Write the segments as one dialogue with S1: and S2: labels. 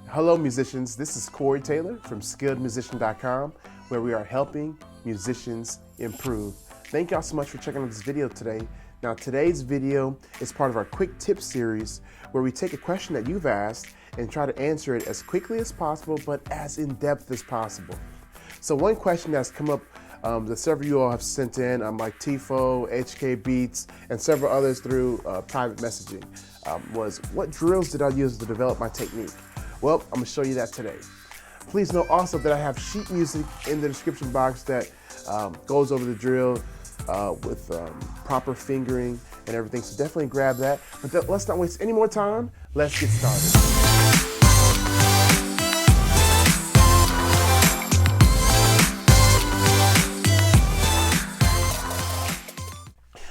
S1: Hello musicians, this is Corey Taylor from SkilledMusician.com, where we are helping musicians improve. Thank y'all so much for checking out this video today. Now today's video is part of our quick tips series where we take a question that you've asked and try to answer it as quickly as possible but as in depth as possible. So one question that's come up that several of you all have sent in, like Tifo, HK Beats, and several others through private messaging, was what drills did I use to develop my technique? Well, I'm gonna show you that today. Please note also that I have sheet music in the description box that goes over the drill with proper fingering and everything, so definitely grab that. But let's not waste any more time, let's get started.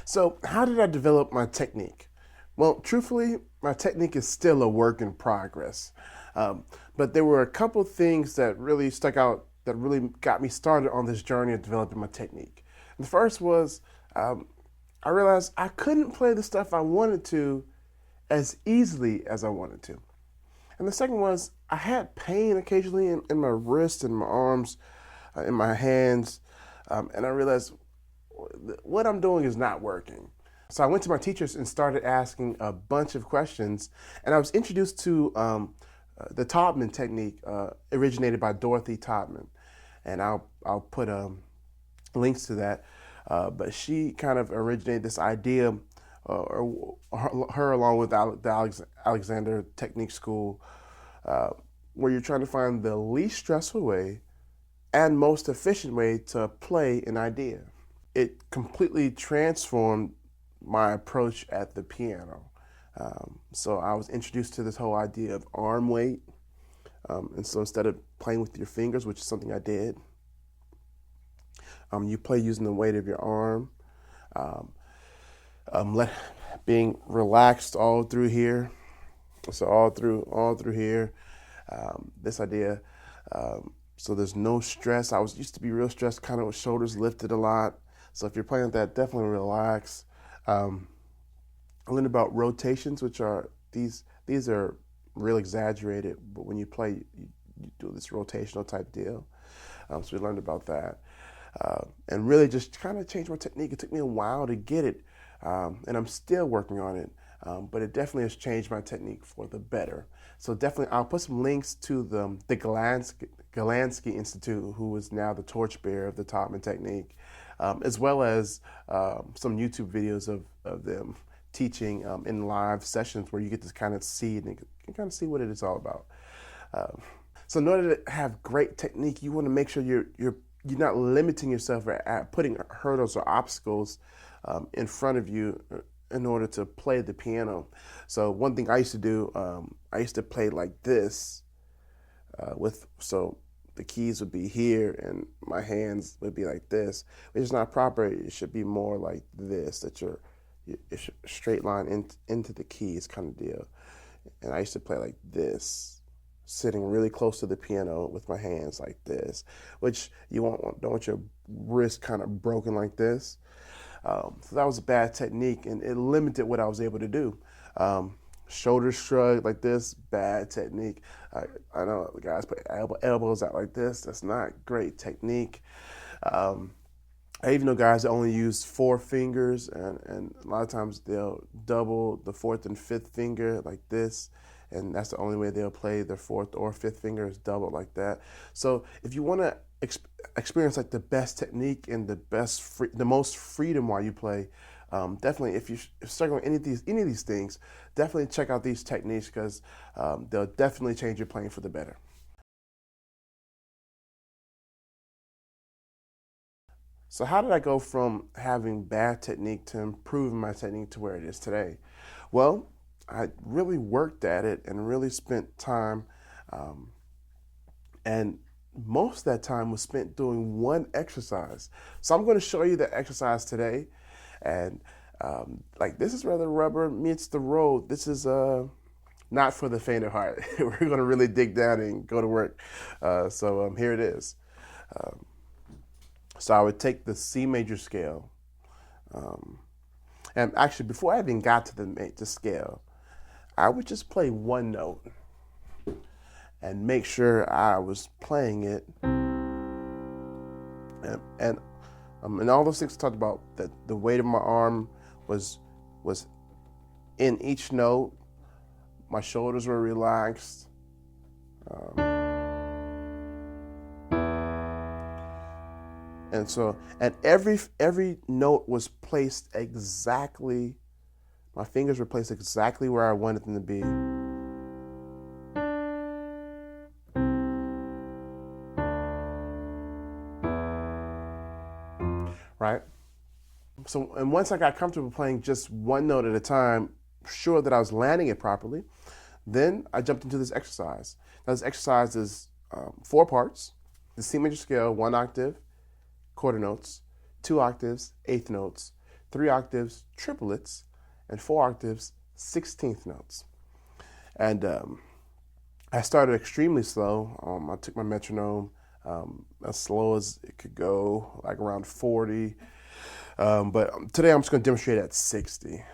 S1: So how did I develop my technique? Well, truthfully, my technique is still a work in progress. But there were a couple things that really stuck out that really got me started on this journey of developing my technique. And the first was I realized I couldn't play the stuff I wanted to as easily as I wanted to. And the second was I had pain occasionally in my wrists and my arms, in my hands, and I realized what I'm doing is not working. So I went to my teachers and started asking a bunch of questions, and I was introduced to the Taubman technique, originated by Dorothy Taubman, and I'll put links to that. But she kind of originated this idea, her along with the Alexander Technique School, where you're trying to find the least stressful way and most efficient way to play an idea. It completely transformed my approach at the piano. So I was introduced to this whole idea of arm weight. And so instead of playing with your fingers, which is something I did, you play using the weight of your arm, being relaxed all through here. So all through here, this idea. So there's no stress. I used to be real stressed, kind of with shoulders lifted a lot. So if you're playing with that, definitely relax. I learned about rotations, which are these are real exaggerated, but when you play, you do this rotational type deal. So we learned about that. And really just kind of changed my technique. It took me a while to get it, and I'm still working on it, but it definitely has changed my technique for the better. So definitely, I'll put some links to the Golandsky Institute, who is now the torchbearer of the Taubman technique, as well as some YouTube videos of them teaching in live sessions where you get to kind of see it and kind of see what it is all about. So in order to have great technique, you want to make sure you're not limiting yourself or putting hurdles or obstacles in front of you in order to play the piano. So one thing I used to do, I used to play like this, so the keys would be here and my hands would be like this, which is not proper. It should be more like this, that it's a straight line into the keys kind of deal. And I used to play like this, sitting really close to the piano with my hands like this, which you don't want your wrist kind of broken like this. So that was a bad technique, and it limited what I was able to do. Shoulder shrug like this, bad technique. I know the guys put elbows out like this. That's not great technique. I even know guys that only use 4 fingers, and a lot of times they'll double the 4th and 5th finger like this, and that's the only way they'll play their 4th or 5th finger is doubled like that. So if you want to experience like the best technique and the most freedom while you play, definitely if you're struggling with any of these things, definitely check out these techniques, because they'll definitely change your playing for the better. So how did I go from having bad technique to improving my technique to where it is today? Well, I really worked at it and really spent time, and most of that time was spent doing one exercise. So I'm going to show you the exercise today, and like this is where the rubber meets the road. This is not for the faint of heart. We're going to really dig down and go to work. So here it is. So I would take the C major scale, and actually before I even got to the scale, I would just play one note. and make sure I was playing it. And all those things I talked about, that the weight of my arm was in each note. My shoulders were relaxed. And every note was placed exactly, my fingers were placed exactly where I wanted them to be. Right? So, and once I got comfortable playing just one note at a time, sure that I was landing it properly, then I jumped into this exercise. Now, this exercise is 4 parts: the C major scale, 1 octave, quarter notes; 2 octaves, eighth notes; 3 octaves, triplets; and 4 octaves, 16th notes. And I started extremely slow. I took my metronome as slow as it could go, like around 40. But today I'm just going to demonstrate at 60.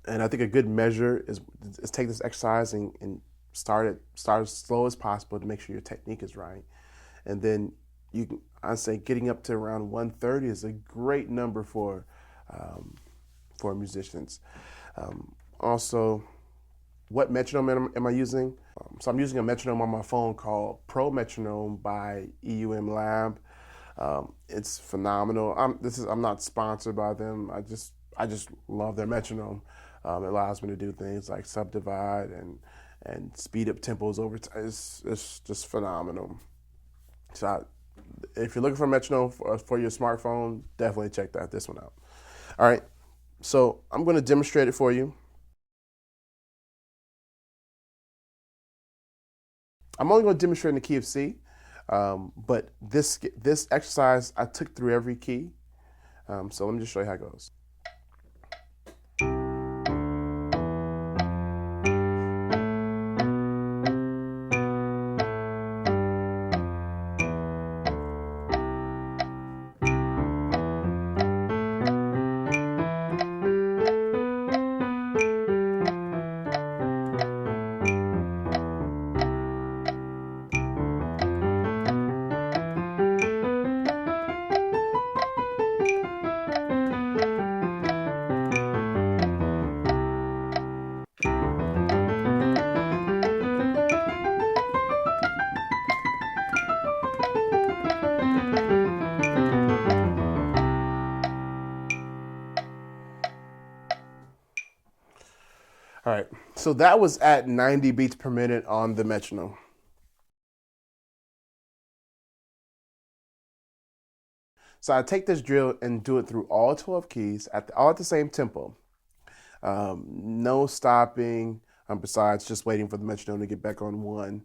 S1: And I think a good measure is take this exercise and start as slow as possible to make sure your technique is right. And then I'd say getting up to around 130 is a great number for musicians. Also, what metronome am I using? So I'm using a metronome on my phone called Pro Metronome by EUM Lab. It's phenomenal. I'm not sponsored by them. I just love their metronome. It allows me to do things like subdivide and speed up tempos over time. It's just phenomenal. So if you're looking for a metronome for your smartphone, definitely check this one out. All right, so I'm going to demonstrate it for you. I'm only going to demonstrate in the key of C, but this exercise I took through every key. So let me just show you how it goes. All right, so that was at 90 beats per minute on the metronome. So I take this drill and do it through all 12 keys all at the same tempo. No stopping, besides just waiting for the metronome to get back on 1.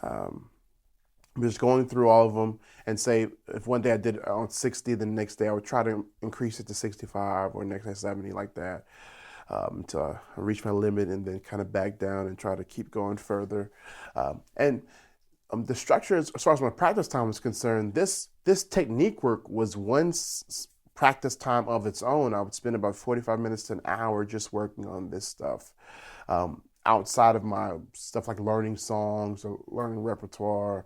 S1: I'm just going through all of them, and say if one day I did it on 60, the next day I would try to increase it to 65, or next day 70, like that, until I reach my limit, and then kind of back down and try to keep going further. The structure, as far as my practice time was concerned, this technique work was one practice time of its own. I would spend about 45 minutes to an hour just working on this stuff, outside of my stuff like learning songs or learning repertoire,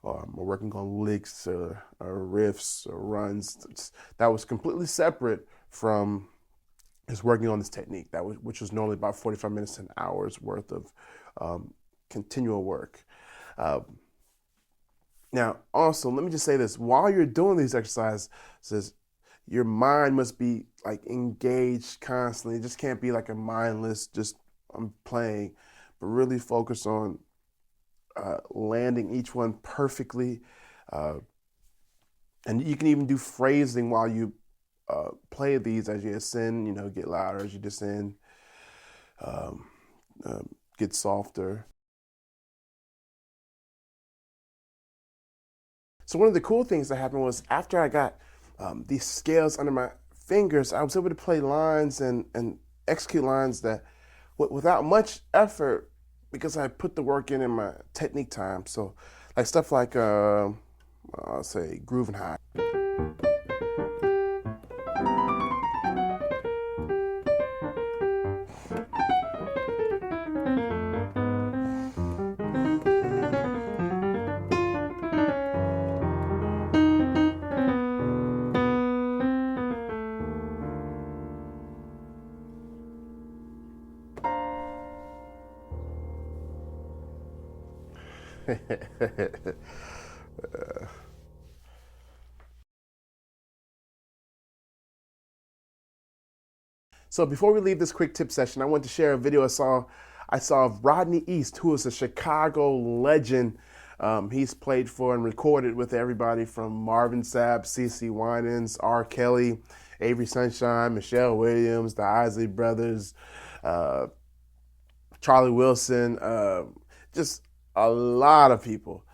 S1: or working on licks or riffs or runs. That was completely separate from just working on this technique, which was normally about 45 minutes to an hour's worth of continual work. Now, also, let me just say this: while you're doing these exercises, your mind must be like engaged constantly. It just can't be like a mindless, just I'm playing, but really focus on landing each one perfectly. And you can even do phrasing while you play these as you ascend, get louder as you descend, get softer. So one of the cool things that happened was after I got these scales under my fingers, I was able to play lines and execute lines that without much effort, because I put the work in my technique time. So like stuff like, I'll say groove and high. So before we leave this quick tip session, I want to share a video I saw of Rodney East, who is a Chicago legend. He's played for and recorded with everybody from Marvin Sapp, CeCe Winans, R. Kelly, Avery Sunshine, Michelle Williams, the Isley Brothers, Charlie Wilson, just a lot of people.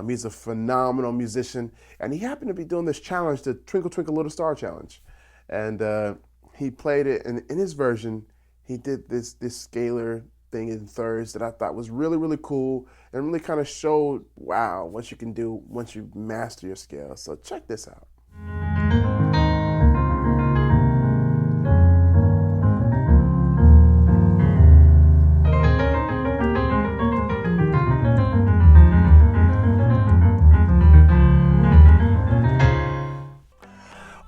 S1: He's a phenomenal musician, and he happened to be doing this challenge, the Twinkle Twinkle Little Star Challenge. And he played it, and in his version, he did this scalar thing in thirds that I thought was really, really cool and really kind of showed, wow, what you can do once you master your scale. So check this out.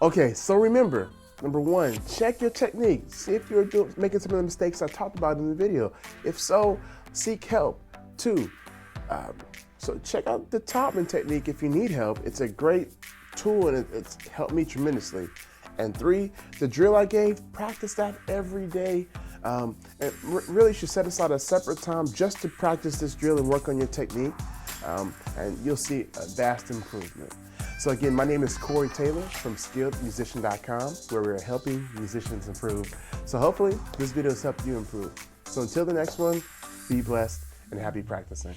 S1: Okay, so remember, number one, check your technique. See if you're making some of the mistakes I talked about in the video. If so, seek help. Two, so check out the Taubman technique if you need help. It's a great tool and it's helped me tremendously. And three, the drill I gave, practice that every day. And really should set aside a separate time just to practice this drill and work on your technique. And you'll see a vast improvement. So again, my name is Corey Taylor from SkilledMusician.com, where we're helping musicians improve. So hopefully this video has helped you improve. So until the next one, be blessed and happy practicing.